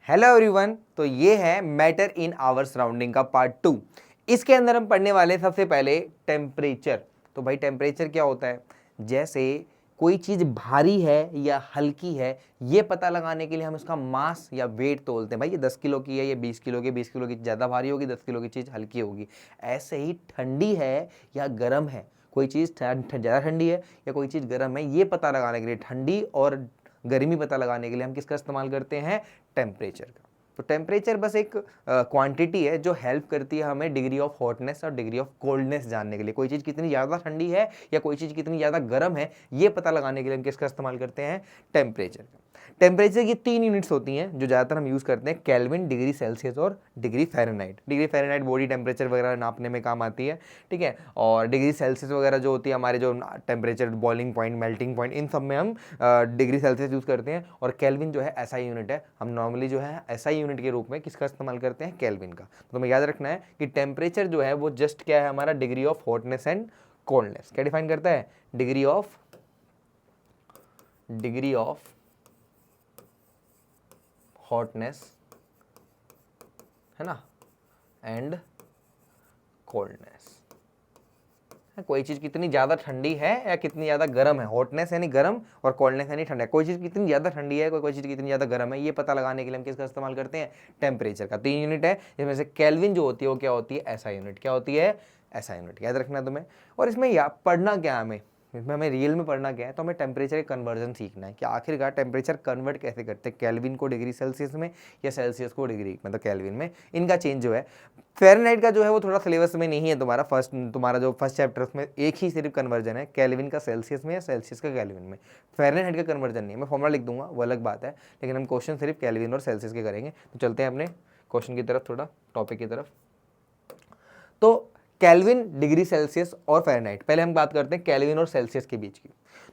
Hello everyone. तो ये है मैटर इन आवर सराउंडिंग का पार्ट 2। इसके अंदर हम पढ़ने वाले सबसे पहले टेम्परेचर। तो भाई टेम्परेचर क्या होता है? जैसे कोई चीज़ भारी है या हल्की है, ये पता लगाने के लिए हम इसका मास या वेट तोलते हैं। भाई ये 10 किलो की है, ये 20 किलो की, 20 किलो की ज़्यादा भारी होगी, 10 किलो की चीज़ हल्की होगी। ऐसे ही ठंडी है या गर्म है, कोई चीज़ ज़्यादा ठंडी है या कोई चीज़ गर्म है, ये पता लगाने के लिए, ठंडी और गर्मी पता लगाने के लिए हम किसका इस्तेमाल करते हैं? टेम्परेचर का। तो टेम्परेचर बस एक क्वांटिटी है जो हेल्प करती है हमें डिग्री ऑफ हॉटनेस और डिग्री ऑफ कोल्डनेस जानने के लिए। कोई चीज़ कितनी ज़्यादा ठंडी है या कोई चीज़ कितनी ज़्यादा गर्म है, ये पता लगाने के लिए हम किसका इस्तेमाल करते हैं? टेम्परेचर का। टेम्परेचर की 3 यूनिट्स होती हैं जो ज़्यादातर हम यूज़ करते हैं, केल्विन, डिग्री सेल्सियस और degree Fahrenheit. Degree Fahrenheit body temperature वगैरह नापने में काम आती है, ठीक है। और डिग्री सेल्सियस वगैरह जो होती है हमारे जो temperature, boiling point, melting point, इन सब में हम डिग्री सेल्सियस यूज़ करते हैं। और केल्विन जो है एसआई यूनिट है, हम नॉर्मली जो है एसआई यूनिट के रूप में किसका इस्तेमाल करते हैं? केल्विन का। तो हमें याद रखना है कि टेम्परेचर जो है वो जस्ट क्या है हमारा? Degree of hotness and coldness. क्या डिफाइन करता है? डिग्री ऑफ हॉटनेस, है ना, एंड कोल्डनेस। कोई चीज़ कितनी ज़्यादा ठंडी है या कितनी ज़्यादा गर्म है। हॉटनेस यानी गर्म और कोल्डनेस यानी ठंडा। कोई चीज़ कितनी ज़्यादा ठंडी है, कोई चीज़ कितनी ज़्यादा गर्म है, ये पता लगाने के लिए हम किसका इस्तेमाल करते हैं? टेम्परेचर का। 3 यूनिट है, जिसमें से केल्विन जो होती है वो क्या होती है? SI unit. क्या होती है? SI unit. याद रखना है तुम्हें। और इसमें पढ़ना क्या है हमें? इसमें हमें रियल में पढ़ना क्या है? तो हमें टेम्परेचर के कन्वर्जन सीखना है कि आखिरकार टेम्परेचर कन्वर्ट कैसे करते हैं, केल्विन को डिग्री सेल्सियस में या सेल्सियस को डिग्री मतलब केल्विन में। इनका चेंज जो है फ़ारेनहाइट का जो है वो थोड़ा सिलेबस में नहीं है तुम्हारा। तुम्हारा जो फर्स्ट चैप्टर उसमें एक ही सिर्फ कन्वर्जन है, केल्विन का सेल्सियस में या सेल्सियस का केल्विन में। फ़ारेनहाइट का कन्वर्जन नहीं है। मैं फॉर्मूला लिख दूंगा, वो अलग बात है, लेकिन हम क्वेश्चन सिर्फ केल्विन और सेल्सियस के करेंगे। तो चलते हैं अपने क्वेश्चन की तरफ, थोड़ा टॉपिक की तरफ। तो केल्विन, डिग्री सेल्सियस और फ़ारेनहाइट, पहले हम बात करते हैं केल्विन और सेल्सियस के बीच की।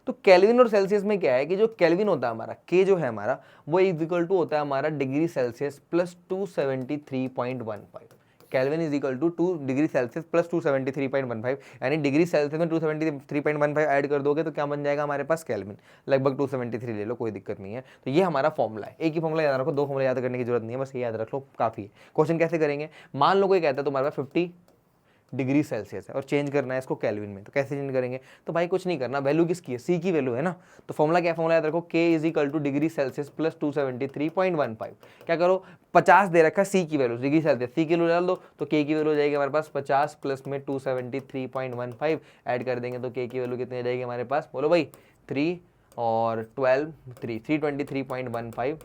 तो केल्विन और सेल्सियस में क्या है कि जो केल्विन होता है हमारा, के जो है हमारा, वो इज इक्वल टू होता है हमारा degree Celsius plus 273.15। Kelvin is equal to 2 degree Celsius plus 273.15, यानी डिग्री सेल्सियस में 273.15 ऐड कर दोगे तो क्या बन जाएगा हमारे पास? केल्विन। लगभग 273 ले लो, कोई दिक्कत नहीं है। तो ये हमारा फॉर्मूला है। एक ही फॉर्मूला याद रखो, 2 फॉर्मूला याद करने की जरूरत नहीं है, बस ये याद रख लो काफी है। क्वेश्चन कैसे करेंगे? मान लो कोई कहता है तुम्हारे पास 50 डिग्री सेल्सियस है और चेंज करना है इसको केल्विन में, तो कैसे चेंज करेंगे? तो भाई कुछ नहीं करना, वैल्यू किसकी है? सी की वैल्यू है ना। तो फॉर्मूला क्या? फॉर्मूला याद रखो, के is equal two degree Celsius plus 273.15। क्या करो? 50 दे रखा है सी की वैल्यू, डिग्री सेल्सियस सी की वैल्यू डाल दो, तो के की वैल्यू हो जाएगी हमारे पास 50 प्लस में 273.15 ऐड कर देंगे तो के की वैल्यू कितनी आ जाएगी हमारे पास? बोलो भाई। 3 और 12, 323.15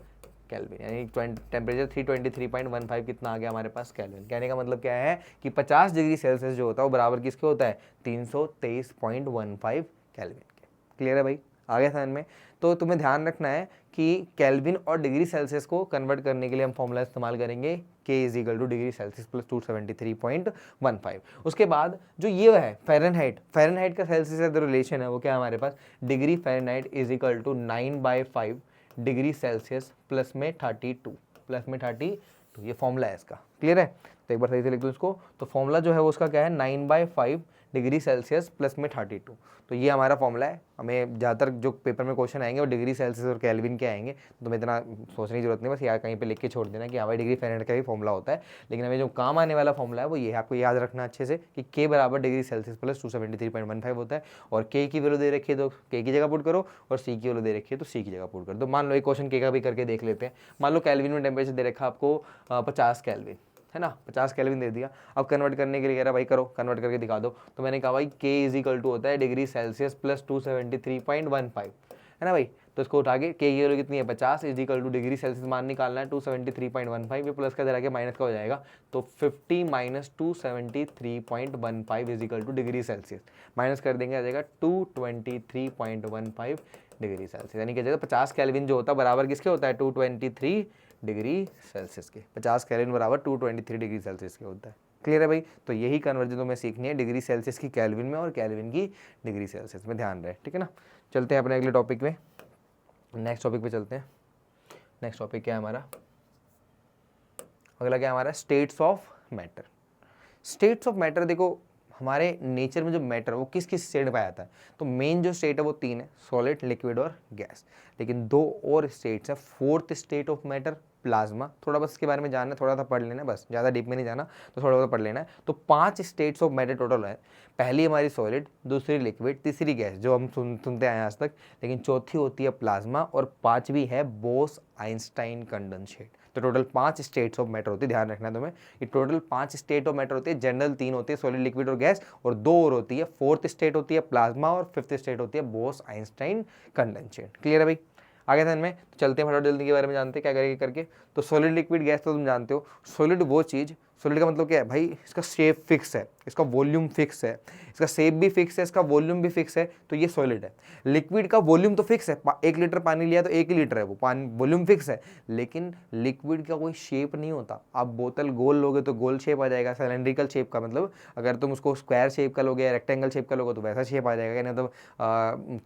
केल्विन, यानी टेम्परेचर 323.15 कितना आ गया हमारे पास? केल्विन। कहने का मतलब क्या है कि 50 डिग्री सेल्सियस जो होता है वो बराबर किसके होता है? 323.15 केल्विन के। क्लियर है भाई? आ गया समझ में? तो तुम्हें ध्यान रखना है कि केल्विन और डिग्री सेल्सियस को कन्वर्ट करने के लिए हम फॉर्मूला इस्तेमाल करेंगे के is equal two degree Celsius plus 273.15। उसके बाद जो ये है फ़ारेनहाइट, फ़ारेनहाइट का सेल्सियस का जो रिलेशन है वो क्या है हमारे पास? Degree Fahrenheit is equal to 9/5 degree Celsius plus में 32, प्लस में 32। ये फॉर्मूला है इसका। क्लियर है? तो एक बार सही से लिख दो इसको। तो फॉर्मूला जो है वो उसका क्या है? 9/5 डिग्री सेल्सियस प्लस में 32। तो ये हमारा फॉर्मूला है। हमें ज़्यादातर जो पेपर में क्वेश्चन आएंगे वो डिग्री सेल्सियस और केल्विन के आएंगे, तो तुम्हें इतना सोचने की जरूरत नहीं, बस यार कहीं पे लिख के छोड़ देना कि हाँ भाई डिग्री फ़ारेनहाइट का भी फॉर्मूला होता है। लेकिन हमें जो काम आने वाला फॉर्मूला है वो ये है, आपको याद रखना अच्छे से कि के बराबर डिग्री सेल्सियस प्लस 273.15 होता है। और के की वैल्यू दे रखी है तो के की जगह पुट करो, और सी की वैल्यू दे रखी है तो सी की जगह पुट कर दो। मान लो एक क्वेश्चन के का भी करके देख लेते हैं। मान लो केल्विन में टेम्परेचर दे रखा आपको 50 केल्विन, है ना, 50 केल्विन दे दिया। अब कन्वर्ट करने के लिए कह रहा भाई करो, कन्वर्ट करके दिखा दो। तो मैंने कहा भाई के इज इक्वल टू होता है डिग्री सेल्सियस प्लस 273.15, है ना भाई। तो इसको उठा के की वैल्यू कितनी है? 50 is equal two degree Celsius मान निकालना है 273.15, ये प्लस का जरा के माइनस का हो जाएगा। तो 50 minus 273.15 is equal two degree Celsius, minus कर देंगे आ जाएगा 223.15 डिग्री सेल्सियस। यानी कि जगह 50 केल्विन जो होता है बराबर किसके होता है? 223 डिग्री सेल्सियस के। 50 केल्विन बराबर 223 डिग्री सेल्सियस के होता है। क्लियर है भाई? तो यही कन्वर्जन तुम्हें सीखनी है, डिग्री सेल्सियस की केल्विन में और केल्विन की डिग्री सेल्सियस में, ध्यान रहे, ठीक है ना। चलते हैं अपने अगले टॉपिक में, नेक्स्ट टॉपिक पे चलते हैं। नेक्स्ट टॉपिक क्या है हमारा? अगला क्या है हमारा? States of matter. States of matter, देखो हमारे नेचर में जो मैटर वो किस किस स्टेट में पाया जाता है? तो मेन जो स्टेट है वो 3 है, सॉलिड, लिक्विड और गैस। लेकिन 2 और स्टेट्स है। Fourth state of matter plasma, थोड़ा बस इसके बारे में जानना है, थोड़ा सा पढ़ लेना है, बस ज़्यादा डीप में नहीं जाना, तो थोड़ा बहुत पढ़ लेना है। तो 5 स्टेट्स ऑफ मैटर टोटल है। पहली हमारी सॉलिड, दूसरी लिक्विड, तीसरी गैस जो हम सुनते आए आज तक, लेकिन चौथी होती है प्लाज्मा और पांचवी है बोस आइंस्टाइन कंडेंसेट। तो टोटल 5 स्टेट्स ऑफ मैटर होती है, ध्यान रखना है तुम्हें। ये टोटल 5 स्टेट ऑफ मैटर होती है। जनरल 3 होती है, सॉलिड, लिक्विड और गैस, और 2 और होती है। 4th स्टेट होती है प्लाज्मा और 5th स्टेट होती है बोस आइंस्टाइन कंडेंसेट। क्लियर है भाई? आगे ध्यान में तो चलते हैं, फटाफट जल्दी के बारे में जानते हैं क्या करेंगे करके। तो सॉलिड, लिक्विड, गैस तो तुम जानते हो। सॉलिड वो चीज़, सॉलिड का मतलब क्या है भाई, इसका शेप फिक्स है, इसका वॉल्यूम फिक्स है, इसका शेप भी फिक्स है, इसका वॉल्यूम भी फिक्स है, तो ये सॉलिड है। लिक्विड का वॉल्यूम तो फिक्स है, 1 लीटर पानी लिया तो 1 ही लीटर है वो पानी, वॉल्यूम फिक्स है। लेकिन लिक्विड का कोई शेप नहीं होता। आप बोतल गोल लोगे तो गोल शेप आ जाएगा, सिलेंड्रिकल शेप का मतलब अगर तुम उसको स्क्वायर शेप का लोगे या रेक्टेंगल शेप का लोगे तो वैसा शेप आ जाएगा, मतलब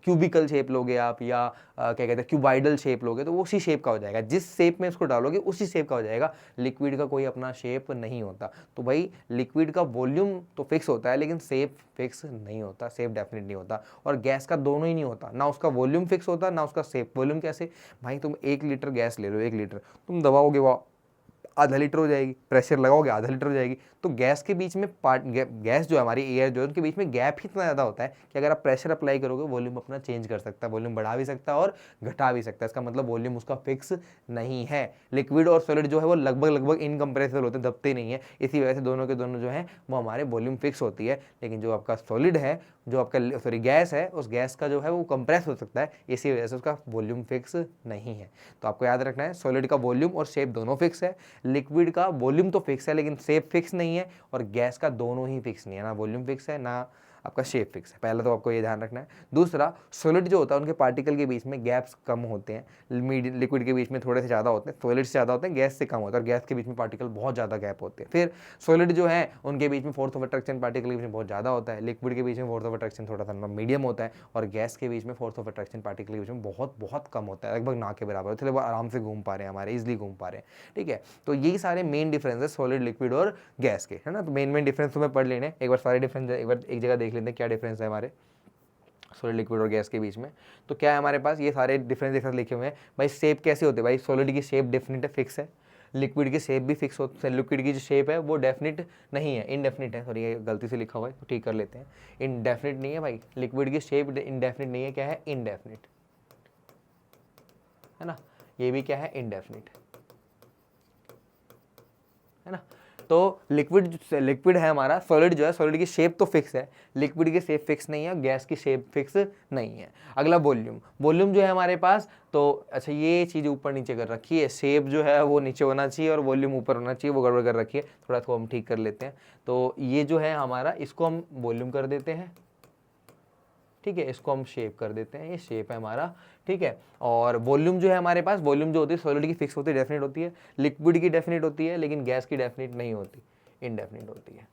क्यूबिकल शेप लोगे आप या क्या कहते हैं क्यूबाइडल शेप लोगे तो वो उसी शेप का हो जाएगा, जिस शेप में उसको डालोगे उसी शेप का हो जाएगा। लिक्विड का कोई अपना शेप नहीं होता। तो भाई लिक्विड का वॉल्यूम तो फिक्स होता है लेकिन शेप फिक्स नहीं होता, शेप डेफिनेट नहीं होता। और गैस का दोनों ही नहीं होता, ना उसका वॉल्यूम फिक्स होता ना उसका शेप। वॉल्यूम कैसे भाई, तुम 1 लीटर गैस ले लो, 1 लीटर तुम दबाओगे वो आधा लीटर हो जाएगी, प्रेशर लगाओगे आधा लीटर हो जाएगी। तो गैस के बीच में गैस जो है हमारी एयर जो है उनके बीच में गैप ही इतना ज़्यादा होता है कि अगर आप प्रेशर अप्लाई करोगे वॉल्यूम अपना चेंज कर सकता है, वॉल्यूम बढ़ा भी सकता है और घटा भी सकता है। इसका मतलब वॉल्यूम उसका फिक्स नहीं है। लिक्विड और सॉलिड जो है वो लगभग इनकम्प्रेसिबल होते हैं, दबते नहीं है। इसी वजह से दोनों के दोनों जो है वो हमारे वॉल्यूम फिक्स होती है। लेकिन जो आपका सॉलिड है, जो आपका सॉरी गैस है, उस गैस का जो है वो कंप्रेस हो सकता है, इसी वजह से उसका वॉल्यूम फिक्स नहीं है। तो आपको याद रखना है सॉलिड का वॉल्यूम और शेप दोनों फिक्स है, लिक्विड का वॉल्यूम तो फिक्स है लेकिन शेप फिक्स नहीं है, और गैस का दोनों ही फिक्स नहीं है, ना वॉल्यूम फिक्स है ना आपका शेप फिक्स है। पहला तो आपको ये ध्यान रखना है। दूसरा, सॉलिड जो होता है उनके पार्टिकल के बीच में गैप्स कम होते हैं, लिक्विड के बीच में थोड़े से ज़्यादा होते हैं, सॉलिड से ज़्यादा होते हैं, गैस से कम होता है, और गैस के बीच में पार्टिकल बहुत ज़्यादा गैप होते हैं। फिर सॉलिड जो है उनके बीच में फोर्स ऑफ अट्रैक्शन पार्टिकल के बीच में बहुत ज़्यादा होता है, लिक्विड के बीच में फोर्स ऑफ अट्रैक्शन थोड़ा सा मीडियम होता है, और गैस के बीच में फोर्स ऑफ अट्रैक्शन पार्टिकल के बीच में बहुत कम होता है, लगभग ना के बराबर, इसलिए वो आराम से घूम पा रहे हैं, हमारे इजिली घूम पा रहे हैं। ठीक है, तो यही सारे मेन डिफरेंस है सॉलिड, लिक्विड और गैस के, है ना। तो मेन डिफरेंस तुम्हें पढ़ लेने, एक बार सारे डिफरेंस एक बार एक जगह देख लेते हैं क्या डिफरेंस है हमारे सॉलिड, लिक्विड और गैस के बीच में। तो क्या है हमारे पास, ये सारे डिफरेंस एक साथ लिखे हुए हैं। भाई शेप कैसे होते हैं भाई, सॉलिड की शेप डेफिनेट है, फिक्स है। लिक्विड की शेप भी फिक्स होती है, लिक्विड की जो शेप है वो डेफिनेट नहीं है, इनडेफिनिट है। सॉरी ये गलती से लिखा हुआ है तो ठीक कर लेते हैं, इनडेफिनिट नहीं है भाई, लिक्विड की शेप इनडेफिनिट नहीं है, क्या है, इनडेफिनिट, है ना। ये भी क्या है, इनडेफिनिट, है ना। तो लिक्विड है हमारा, सॉलिड जो है, सॉलिड की शेप तो फिक्स है, लिक्विड की शेप फिक्स नहीं है, गैस की शेप फिक्स नहीं है। अगला वॉल्यूम जो है हमारे पास, तो अच्छा ये चीज़ ऊपर नीचे कर रखी है, शेप जो है वो नीचे होना चाहिए और वॉल्यूम ऊपर होना चाहिए, वो गड़बड़ कर रखी है, थोड़ा सा हम ठीक कर लेते हैं। तो ये जो है हमारा, इसको हम वॉल्यूम कर देते हैं, ठीक है, इसको हम शेप कर देते हैं, ये शेप है हमारा, ठीक है। और वॉल्यूम जो है हमारे पास, वॉल्यूम जो होती है सॉलिड की फिक्स होती है, डेफिनेट होती है, लिक्विड की डेफिनेट होती है, लेकिन गैस की डेफिनेट नहीं होती, इनडेफिनिट होती है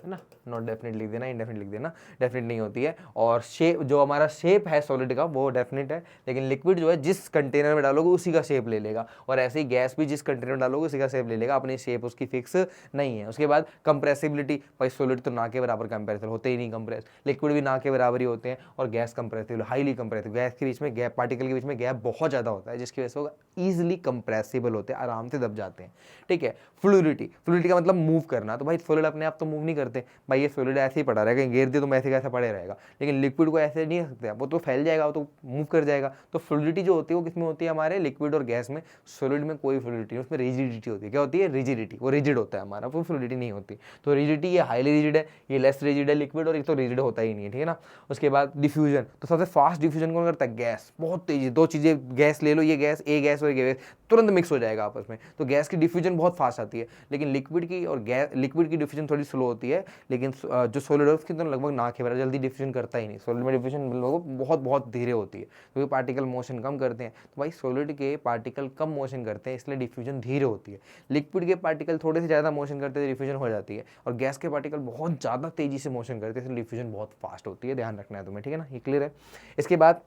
ना। नॉट डेफिनेट लिख देना, इनडेफिनेट लिख देना, डेफिनेट नहीं होती है। और शेप जो हमारा शेप है सॉलिड का वो डेफिनेट है, लेकिन लिक्विड जो है जिस कंटेनर में डालोगे उसी का शेप ले लेगा, और ऐसे ही गैस भी जिस कंटेनर में डालोगे उसी का शेप ले लेगा, अपनी शेप उसकी फिक्स नहीं है। उसके बाद कंप्रेसिबिलिटी, भाई सॉलिड तो ना के बराबर कंप्रेसिबल होते ही नहीं, कंप्रेस, लिक्विड भी ना के बराबर ही होते हैं, और gas compressible, highly compressible, gas के बीच में गैप, पार्टिकल के बीच में गैप बहुत ज़्यादा होता है, जिसकी वजह से वो ईजिली कंप्रेसिबल होते हैं, आराम से दब जाते हैं। ठीक है, फ्लूइडिटी का मतलब मूव करना, तो भाई सॉलिड अपने आप तो मूव नहीं करते भाई, ये सॉलिड ऐसे ही पड़ा रहेगा, घेर दिए तो ऐसे कैसा पड़े रहेगा, लेकिन लिक्विड को ऐसे नहीं रख सकते, वो तो फैल जाएगा, वो तो मूव कर जाएगा। तो फ्लूइडिटी जो होती है वो किसमें होती है, हमारे लिक्विड और गैस में। सॉलिड में कोई फ्लूइडिटी नहीं, उसमें रिजिडिटी होती है। क्या होती है, रिजिडिटी, वो रिजिड होता है हमारा, वो फ्लूइडिटी नहीं होती। तो रिजिडिटी ये हाईली रिजिड है, ये लेस रिजिड है लिक्विड, और ये तो रिजिड होता ही नहीं है, ठीक है ना। उसके बाद डिफ्यूजन, तो सबसे फास्ट डिफ्यूजन कौन करता है, गैस, बहुत तेजी, दो चीज़ें गैस ले लो, ये गैस, ए गैस और गैस तुरंत मिक्स हो जाएगा आपस में, तो गैस की डिफ्यूजन बहुत फास्ट आती है। लेकिन लिक्विड की और लिक्विड की डिफ्यूजन थोड़ी स्लो होती है, लेकिन जो सॉलिड है उसकी तो लगभग ना के बराबर, जल्दी डिफ्यूजन करता ही नहीं। सॉलिड में डिफ्यूजन बहुत धीरे होती है, क्योंकि पार्टिकल मोशन कम करते हैं। तो भाई सॉलिड के पार्टिकल कम मोशन करते हैं, इसलिए डिफ्यूजन धीरे होती है। लिक्विड के पार्टिकल थोड़े से ज़्यादा मोशन करते हैं, डिफ्यूजन हो जाती है, और गैस के पार्टिकल बहुत ज़्यादा तेजी से मोशन करते हैं, इसलिए डिफ्यूजन बहुत फास्ट होती है। ध्यान रखना है तुम्हें, ठीक है ना, ये क्लियर है। इसके बाद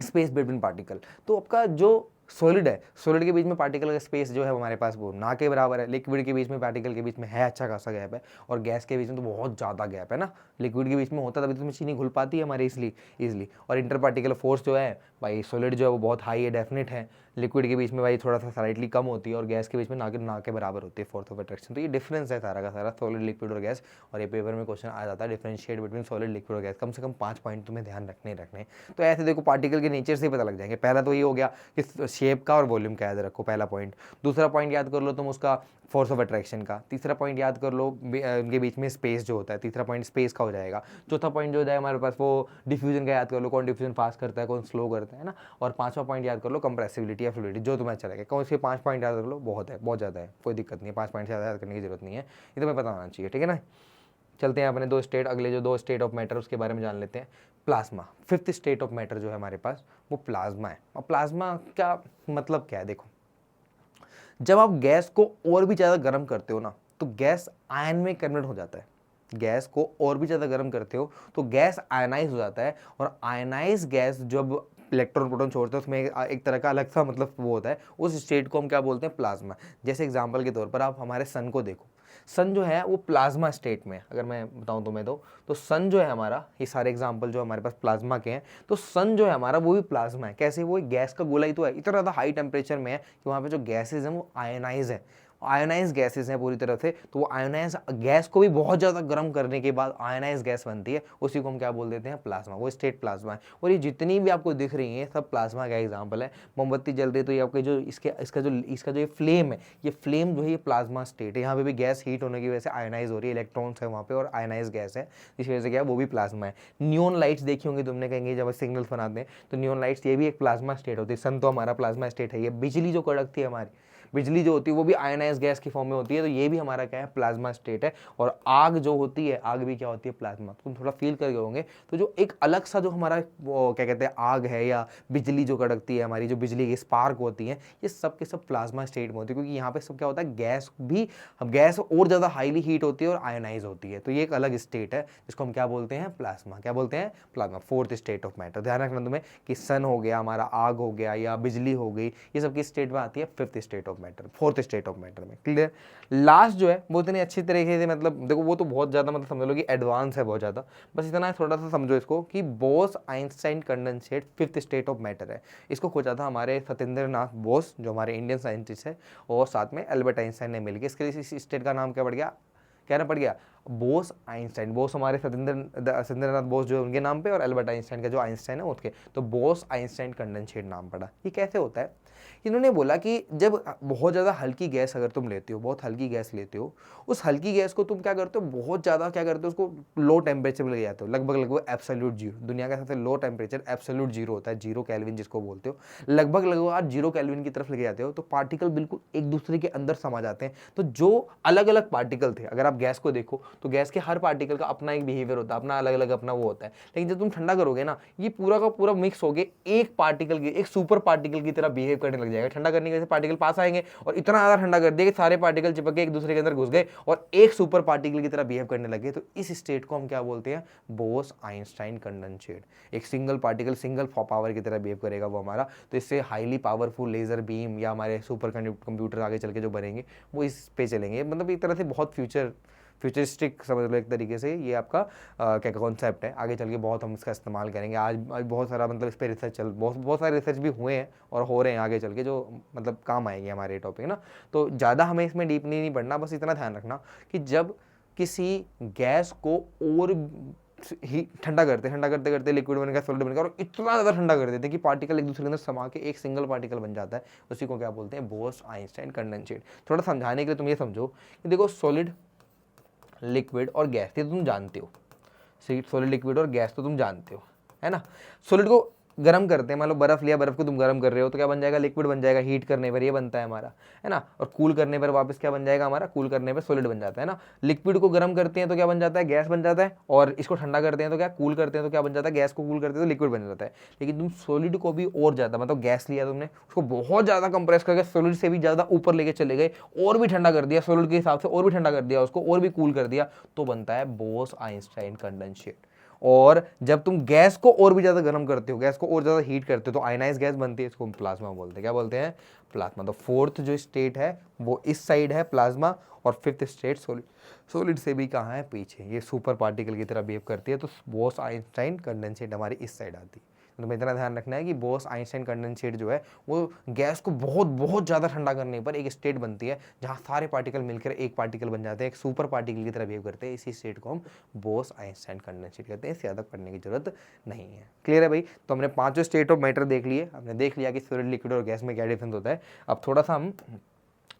स्पेस बिटवीन पार्टिकल, तो आपका जो सॉलिड है, सॉलिड के बीच में पार्टिकल का स्पेस जो है हमारे पास वो ना के बराबर है, लिक्विड के बीच में पार्टिकल के बीच में है अच्छा खासा गैप है, और गैस के बीच में तो बहुत ज़्यादा गैप है ना। लिक्विड के बीच में होता तभी तो चीनी घुल पाती है हमारी इजली। और इंटर पार्टिकल फोर्स जो है भाई सॉलिड जो है वो बहुत हाई है, डेफिनेट है, लिक्विड के बीच में भाई थोड़ा सा स्लाइटली कम होती है और गैस के बीच में ना के बराबर होती है फोर्स ऑफ अट्रैक्शन। तो ये डिफरेंस है सारा का सारा सॉलिड, लिक्विड और गैस। और ये पेपर में क्वेश्चन आ जाता है डिफरेंशिएट बिटवीन सॉलिड, लिक्विड और गैस। कम से कम 5 पॉइंट तुम्हें ध्यान रखने। तो ऐसे देखो पार्टिकल के नेचर से ही पता लग जाएंगे। पहला तो ये हो गया कि शेप का और वॉल्यूम का याद रखो, पहला पॉइंट। दूसरा पॉइंट याद कर लो तुम उसका फोर्स ऑफ अट्रैक्शन का। तीसरा पॉइंट याद कर लो उनके बीच में स्पेस जो होता है, तीसरा पॉइंट स्पेस का हो जाएगा। चौथा पॉइंट जो हो जाएगा हमारे पास वो डिफ्यूजन का याद कर लो, कौन डिफ्यूजन फास्ट करता है कौन स्लो करता है ना। और पांचवा पॉइंट याद कर लो कंप्रेसिबिलिटी या फ्लूइडिटी, जो तुम्हें अच्छा लगे। कौन से 5 पॉइंट याद कर लो, बहुत है, बहुत ज़्यादा है, कोई दिक्कत नहीं है, 5 पॉइंट से ज़्यादा याद करने की जरूरत नहीं है, ये तुम्हें पता होना चाहिए, ठीक है ना। चलते हैं अपने दो स्टेट, अगले जो 2 स्टेट ऑफ मैटर उसके बारे में जान लेते हैं। Plasma, 5th state of matter जो है हमारे पास वो प्लाज्मा है। और प्लाज्मा का मतलब क्या है, देखो जब आप गैस को और भी ज़्यादा गर्म करते हो ना तो गैस आयन में कन्वर्ट हो जाता है। गैस को और भी ज़्यादा गर्म करते हो तो गैस आयनाइज हो जाता है। और आयनाइज गैस जब इलेक्ट्रॉन प्रोटॉन छोड़ते हैं उसमें एक तरह का अलग सा मतलब वो होता है, उस स्टेट को हम क्या बोलते हैं, प्लाज्मा। जैसे एग्जांपल के तौर पर आप हमारे सन को देखो, सन जो है वो प्लाज्मा स्टेट में है। अगर मैं बताऊं तुम्हें तो सन जो है हमारा, ये सारे एग्जांपल जो हमारे पास प्लाज्मा के हैं, तो सन जो है हमारा वो भी प्लाज्मा है। कैसे, वो गैस का गोला ही तो है, इतना ज़्यादा हाई टेम्परेचर में है कि वहाँ पे जो गैसेज हैं वो आयनाइज है, आयोनाइज गैसेस हैं पूरी तरह से। तो वो आयोनाइज गैस को भी बहुत ज़्यादा गर्म करने के बाद आयोनाइज गैस बनती है, उसी को हम क्या बोल देते हैं, प्लाज्मा। वो स्टेट प्लाज्मा है। और ये जितनी भी आपको दिख रही हैं सब प्लाज्मा का एग्जांपल है। मोमबत्ती जल रही है तो ये आपके जो इसका जो ये फ्लेम है, ये फ्लेम जो है ये प्लाज्मा स्टेट है। यहाँ पे भी गैस हीट होने की वजह से आयोनाइज हो रही है, इलेक्ट्रॉन्स है वहाँ पे और आयोनाइज गैस है, इस वजह से क्या है वो भी प्लाज्मा है। नियॉन लाइट्स देखी होंगी तुमने, कहेंगे जब सिग्नल्स बनाते हैं तो नियॉन लाइट्स, ये भी एक प्लाज्मा स्टेट होती है। सन तो हमारा प्लाज्मा स्टेट है। ये बिजली जो कड़कती है हमारी, बिजली जो होती है वो भी आयनाइज गैस की फॉर्म में होती है, तो ये भी हमारा क्या है, प्लाज्मा स्टेट है। और आग जो होती है, आग भी क्या होती है, प्लाज्मा। तुम थोड़ा फील करके होंगे तो जो एक अलग सा जो हमारा वो क्या कहते हैं आग है या बिजली जो कड़कती है हमारी, जो बिजली की स्पार्क होती है, ये सब के सब प्लाज्मा स्टेट में होती है। क्योंकि यहाँ पे सब क्या होता है, गैस और ज़्यादा हाईली हीट होती है और आयनाइज होती है। तो ये एक अलग स्टेट है जिसको हम क्या बोलते हैं, प्लाज्मा। क्या बोलते हैं, plasma. 4th state of matter. ध्यान रखना तुम्हें कि सन हो गया हमारा, आग हो गया या बिजली हो गई, ये सब की स्टेट में आती है 5th state of matter, 4th state of matter में। क्लियर। लास्ट जो है वो इतनी अच्छी तरीके से, मतलब देखो वो तो बहुत ज़्यादा मतलब समझ लो कि एडवांस है बहुत ज़्यादा, बस इतना थोड़ा सा समझो इसको कि Bose Einstein condensate 5th state of matter है। इसको खोजा था हमारे सत्येंद्र नाथ बोस जो हमारे इंडियन साइंटिस्ट है, और साथ में एल्बर्ट आइंस्टाइन ने मिलकर इसके लिए इस स्टेट का नाम क्या पड़ गया, कहना पड़ गया बोस आइंस्टाइन। बोस हमारे सत्येंद्रनाथ बोस जो है उनके नाम पे, और एल्बर्ट आइंस्टाइन का जो आइंस्टाइन है उसके, तो बोस आइंस्टाइन कंडेंसेट नाम पड़ा। ये कैसे होता है, इन्होंने बोला कि जब बहुत ज़्यादा हल्की गैस अगर तुम लेते हो, बहुत हल्की गैस लेते हो, उस हल्की गैस को तुम क्या करते हो, बहुत ज़्यादा क्या करते हो, उसको लो टेम्परेचर में ले जाते हो, लगभग एब्सोल्यूट जीरो। दुनिया का सबसे लो टेम्परेचर एब्सोल्यूट जीरो होता है, 0 केल्विन जिसको बोलते हो। लगभग आप 0 केल्विन की तरफ लेके जाते हो तो पार्टिकल बिल्कुल एक दूसरे के अंदर समा जाते हैं। तो जो अलग अलग पार्टिकल थे, अगर आप गैस को देखो तो गैस के हर पार्टिकल का अपना एक बिहेवियर होता है, अपना अलग अलग अपना वो होता है। लेकिन जब तुम ठंडा करोगे ना, ये पूरा का पूरा मिक्स होके एक पार्टिकल की, एक सुपर पार्टिकल की तरह बिहेव करने लग जाएगा। ठंडा करने के वजह से पार्टिकल पास आएंगे और इतना ज्यादा ठंडा कर दिया कि सारे पार्टिकल चिपक के एक दूसरे के अंदर घुस गए और एक सुपर पार्टिकल की तरह बिहेव करने लगे। तो इस स्टेट को हम क्या बोलते हैं, बोस आइंस्टाइन कंडेंसेट। एक सिंगल पार्टिकल सिंगल पावर की तरह बिहेव करेगा वो हमारा। तो इससे हाईली पावरफुल लेजर बीम या हमारे सुपर कंप्यूटर आगे चल के जो बनेंगे वो इस पे चलेंगे। मतलब एक तरह से बहुत फ्यूचरिस्टिक समझ लो एक तरीके से, ये आपका क्या कॉन्सेप्ट है। आगे चल के बहुत हम इसका इस्तेमाल करेंगे। आज बहुत सारा मतलब इस पर रिसर्च बहुत सारे रिसर्च भी हुए हैं और हो रहे हैं आगे चल के, जो मतलब काम आएंगे हमारे टॉपिक ना। तो ज़्यादा हमें इसमें डीपली नहीं पढ़ना, बस इतना ध्यान रखना कि जब किसी गैस को और ही ठंडा करते करते लिक्विड बन गया, सॉलिड बन गया, और इतना ज़्यादा ठंडा कर देते हैं कि पार्टिकल एक दूसरे के अंदर समा के एक सिंगल पार्टिकल बन जाता है, उसी को क्या बोलते हैं, बोस आइंस्टाइन कंडेंसेट। थोड़ा समझाने के लिए तुम ये समझो कि देखो सॉलिड, लिक्विड और गैस, ये तुम जानते हो, सॉलिड, लिक्विड और गैस तो तुम जानते हो, है ना। सॉलिड को गर्म करते हैं, मान लो बर्फ लिया, बर्फ को तुम गर्म कर रहे हो तो क्या बन जाएगा, लिक्विड बन जाएगा। हीट करने पर ये बनता है हमारा, है ना। और कूल करने पर वापस क्या बन जाएगा हमारा, कूल करने पर सॉलिड बन जाता है ना। लिक्विड को गर्म करते हैं तो क्या बन जाता है, गैस बन जाता है। और इसको ठंडा करते हैं तो क्या, कूल करते हैं तो क्या बन जाता है, गैस को कूल करते हैं तो लिक्विड बन जाता है। लेकिन तुम सॉलिड को भी और ज़्यादा, मतलब गैस लिया तुमने, उसको बहुत ज़्यादा कंप्रेस करके सॉलिड से भी ज़्यादा ऊपर लेके चले गए और भी ठंडा कर दिया, सॉलिड के हिसाब से और भी ठंडा कर दिया उसको, और भी कूल कर दिया, तो बनता है बोस आइंस्टाइन कंडेंसेट। और जब तुम गैस को और भी ज्यादा गर्म करते हो, गैस को और ज्यादा हीट करते हो, तो आयनाइज गैस बनती है, इसको हम प्लाज्मा बोलते हैं। क्या बोलते हैं, प्लाज्मा। तो 4th जो स्टेट है वो इस साइड है, प्लाज्मा। और 5th स्टेट सॉलिड, सॉलिड से भी कहाँ है, पीछे, ये सुपर पार्टिकल की तरह बिहेव करती है। तो बोस आइंस्टाइन कंडेंसेट हमारी इस साइड आती है। तुम्हें इतना ध्यान रखना है कि बोस आइंस्टाइन कंडेंसेट जो है वो गैस को बहुत बहुत ज़्यादा ठंडा करने पर एक स्टेट बनती है जहाँ सारे पार्टिकल मिलकर एक पार्टिकल बन जाते हैं, एक सुपर पार्टिकल की तरह बिहेव करते हैं। इसी स्टेट को हम बोस आइंस्टाइन कंडेंसेट कहते हैं। इससे ज़्यादा पढ़ने की जरूरत नहीं है। क्लियर है भाई? तो हमने पांचों स्टेट ऑफ मैटर देख लिए, हमने देख लिया कि सॉलिड, लिक्विड और गैस में क्या डिफरेंस होता है। अब थोड़ा सा हम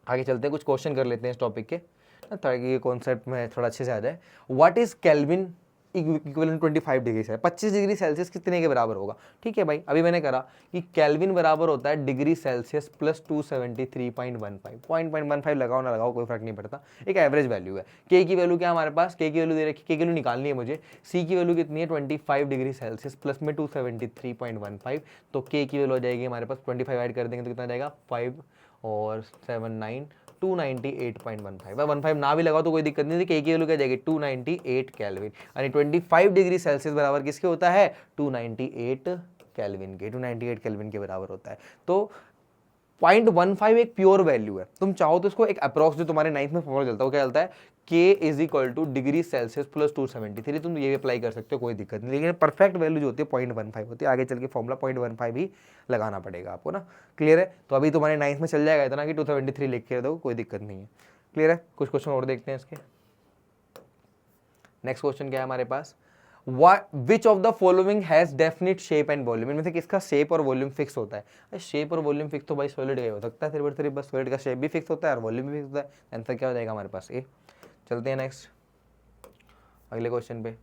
आगे चलते हैं, कुछ क्वेश्चन कर लेते हैं इस टॉपिक के, ताकि ये कॉन्सेप्ट में थोड़ा अच्छे से आ जाए। What is kelvin equivalent 25 degree से, 25 डिग्री सेल्सियस कितने के बराबर होगा? ठीक है भाई, अभी मैंने करा कि केल्विन बराबर होता है डिग्री सेल्सियस प्लस 273.15। 0.15 लगाओ ना लगाओ कोई फर्क नहीं पड़ता, एक एवरेज वैल्यू है। के की वैल्यू क्या हमारे पास, के की वैल्यू दे रखी, के की वैल्यू निकालनी है मुझे। सी की वैल्यू कितनी है 25 डिग्री सेल्सियस प्लस में 273.15, तो के की वैल्यू हो जाएगी हमारे पास 25 ऐड कर देंगे तो कितना जाएगा 5 और 7 9 298.15। 15 ना भी लगाओ तो कोई दिक्कत नहीं, के की वैल्यू क्या जाएगी 298 केल्विन, यानी 25 डिग्री सेल्सियस बराबर किसके होता है 298 केल्विन के, 298 केल्विन के बराबर होता है। तो 0.15 एक प्योर वैल्यू है। तुम चाहो तो इसको एक अप्रॉक्स जो तुम्हारे 9th में फॉर्मूला चलता है वो क्या चलता है, के is equal two degree Celsius plus 273, तुम ये अप्लाई कर सकते हो, कोई दिक्कत नहीं। लेकिन परफेक्ट वैल्यू जो होती है 0.15 होती है। आगे चल के फॉर्मूला 0.15 भी लगाना पड़ेगा आपको ना। क्लियर है? तो अभी तुम्हारे 9th में चल जाएगा इतना कि 273 लिख के दो, कोई दिक्कत नहीं है। क्लियर है? कुछ क्वेश्चन और देखते हैं इसके। नेक्स्ट क्वेश्चन क्या है हमारे पास, which of the following has definite shape and volume, इनमें से किसका शेप और वॉल्यूम फिक्स होता है? शेप और वॉल्यूम फिक्स तो भाई सॉलिड का ही हो सकता है, सिर्फ बस सॉलिड का शेप भी फिक्स होता है और वॉल्यूम भी फिक्स होता है। आंसर क्या हो जाएगा हमारे पास ए। चलते हैं नेक्स्ट अगले क्वेश्चन पे।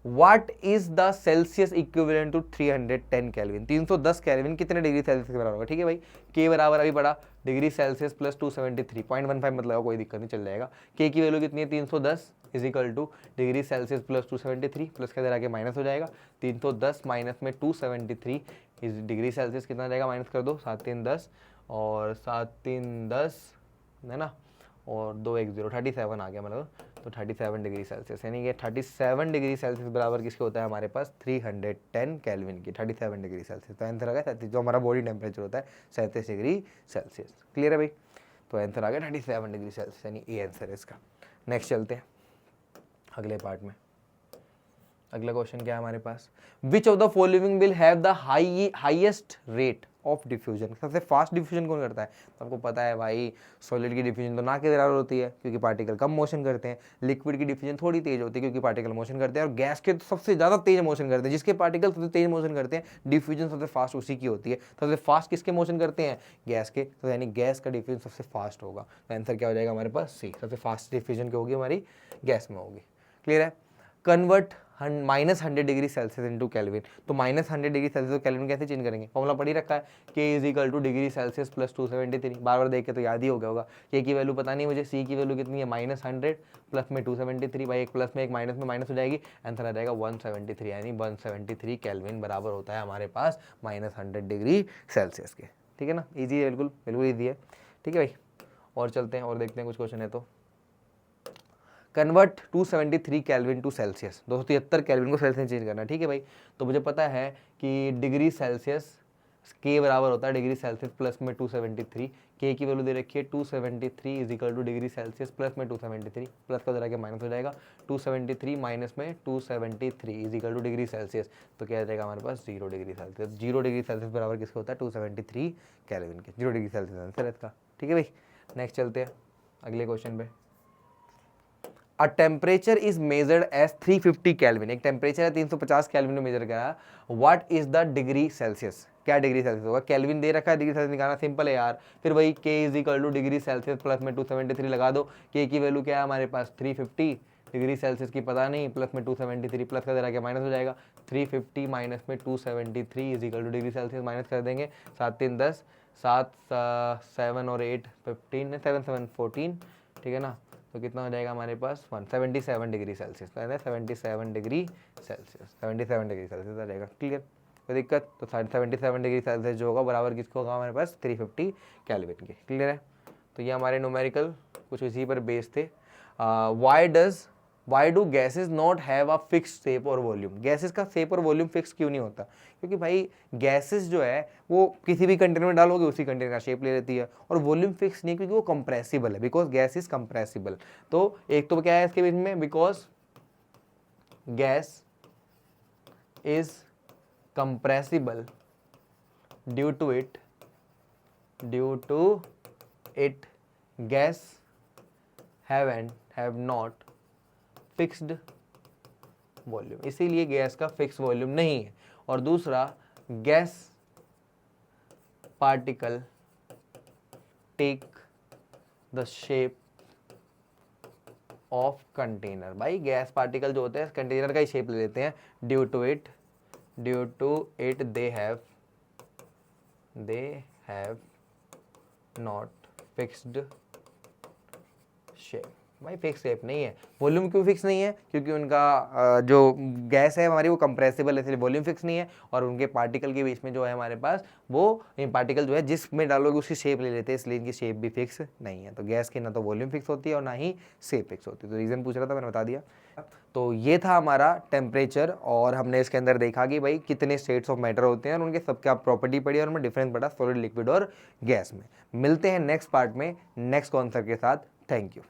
What is the Celsius equivalent to 310 kelvin? 310 kelvin कितने डिग्री सेल्सियस के बराबर होगा? ठीक है भाई, के बराबर अभी पढ़ा डिग्री सेल्सियस प्लस 273, 0.15 मत लगाओ कोई दिक्कत नहीं, चल जाएगा। के की वैल्यू कितनी है 310 is equal two degree Celsius plus 273, plus के इधर आके माइनस हो जाएगा, 310 माइनस में 273 इज डिग्री सेल्सियस कितना आ जाएगा, माइनस कर दो, 7 3 10 और 7 3 10 है ना, और 2 1 0 37 आ गया मतलब, तो 37 डिग्री सेल्सियस, यानी कि 37 डिग्री सेल्सियस बराबर किसके होता है हमारे पास 310 केल्विन की, 37 डिग्री सेल्सियस। तो आंसर आ गया 37, जो हमारा बॉडी टेम्परेचर होता है 37 डिग्री सेल्सियस। क्लियर है भाई? तो आंसर आ गया 37 डिग्री सेल्सियस, यानी ये आंसर है इसका। नेक्स्ट चलते हैं अगले पार्ट में। अगला क्वेश्चन क्या है हमारे पास, which of the following will have the highest rate of diffusion, सबसे फास्ट डिफ्यूजन कौन करता है? तो आपको पता है भाई, सॉलिड की डिफ्यूजन तो ना के बराबर होती है क्योंकि पार्टिकल कम मोशन करते हैं, लिक्विड की डिफ्यूजन थोड़ी तेज होती है क्योंकि पार्टिकल मोशन करते हैं, और गैस के तो सबसे ज्यादा तेज मोशन करते हैं। जिसके पार्टिकल सबसे तेज मोशन करते हैं डिफ्यूजन सबसे फास्ट उसी की होती है। सबसे फास्ट किसके मोशन करते हैं? गैस के, तो यानी गैस का डिफ्यूजन सबसे फास्ट होगा। तो आंसर क्या हो जाएगा हमारे पास सी, सबसे फास्ट डिफ्यूजन क्या होगी हमारी गैस में होगी। क्लियर है? Convert -100 degree Celsius into kelvin, तो -100 डिग्री सेल्सियस केल्विन कैसे चेंज करेंगे? फॉर्मूला पढ़ ही रखा है, के is equal two degree Celsius plus 273, बार बार देख के तो याद ही हो गया होगा। के की वैल्यू पता नहीं मुझे, सी की वैल्यू कितनी है -100 प्लस में 273, भाई एक प्लस में एक माइनस में माइनस हो जाएगी, आंसर आ जाएगा 173, यानी 173 केल्विन बराबर होता है हमारे पास -100 डिग्री सेल्सियस के। ठीक है ना, ईजी है, बिल्कुल बिल्कुल ईजी है। ठीक है भाई, और चलते हैं और देखते हैं कुछ क्वेश्चन है तो। Convert 273 kelvin to Celsius, 273 kelvin को सेल्सियस में चेंज करना। ठीक है भाई, तो मुझे पता है कि डिग्री सेल्सियस के बराबर होता है डिग्री सेल्सियस प्लस में 273, के की वैल्यू दे रखी है 273 is equal two degree Celsius plus में 273, प्लस का जरा के माइनस हो जाएगा, 273 माइनस में 273 is equal two degree Celsius, तो क्या आ जाएगा हमारे पास 0 डिग्री सेल्सियस। 0 डिग्री सेल्सियस बराबर किसका होता है 273 केल्विन के, 0 डिग्री सेल्सियस आंसर है इसका। ठीक है भाई, नेक्स्ट चलते हैं अगले क्वेश्चन पे। A temperature is measured as 350 kelvin, एक टेम्परेचर है 350 केल्विन में मेजर करा। What is the degree Celsius, क्या डिग्री सेल्सियस होगा? केल्विन दे रखा है, डिग्री सेल्सियस निकालना सिंपल है यार। फिर वही के is equal two degree Celsius plus में 273 लगा दो, के की वैल्यू क्या है हमारे पास 350, डिग्री सेल्सियस की पता नहीं, प्लस में 273, प्लस का जरा के माइनस हो जाएगा, 350 माइनस में 273 is equal two degree Celsius, minus कर देंगे, 7 3 10, 7 7 और 8 15, 7 7 14, ठीक है ना, तो कितना हो जाएगा हमारे पास 177 डिग्री सेल्सियस, तो 77 डिग्री सेल्सियस, 77 डिग्री सेल्सियस आ जाएगा। क्लियर, कोई दिक्कत? तो 77 डिग्री सेल्सियस जो होगा बराबर किसको होगा हमारे पास 350 केल्विन के। क्लियर है? तो ये हमारे न्यूमेरिकल कुछ इसी पर बेस थे। Why do gases not have a fix shape और वॉल्यूम, गैसेज का शेप और वॉल्यूम फिक्स क्यों नहीं होता? क्योंकि भाई गैसेज जो है वो किसी भी कंटेनर में डालोगे उसी कंटेनर का शेप ले लेती है, और वॉल्यूम फिक्स नहीं क्योंकि वो कंप्रेसिबल है, बिकॉज गैस इज कंप्रेसिबल। तो एक तो क्या है इसके बीच में, because gas is compressible due to it gas have not fixed volume, इसीलिए गैस का फिक्स वॉल्यूम नहीं है। और दूसरा, gas particle take the shape of container. भाई गैस पार्टिकल जो होते हैं कंटेनर का ही शेप ले लेते हैं। Due to it they have not fixed shape. भाई फिक्स शेप नहीं है। वॉल्यूम क्यों फिक्स नहीं है? क्योंकि उनका जो गैस है हमारी वो कंप्रेसिबल है, इसलिए वॉल्यूम फिक्स नहीं है। और उनके पार्टिकल के बीच में जो है हमारे पास वो पार्टिकल जो है जिसमें डालोगे उसकी शेप ले लेते हैं, इसलिए इनकी शेप भी फिक्स नहीं है। तो गैस की ना तो वॉल्यूम फिक्स होती है और ना ही शेप फिक्स होती है। तो रीज़न पूछ रहा था, मैंने बता दिया। तो ये था हमारा टेम्परेचर, और हमने इसके अंदर देखा कि भाई कितने स्टेट्स ऑफ मैटर होते हैं और उनके सबका प्रॉपर्टी पड़ी और उनमें डिफरेंस पड़ा सॉलिड, लिक्विड और गैस में। मिलते हैं नेक्स्ट पार्ट में नेक्स्ट कॉन्सेप्ट के साथ। Thank you.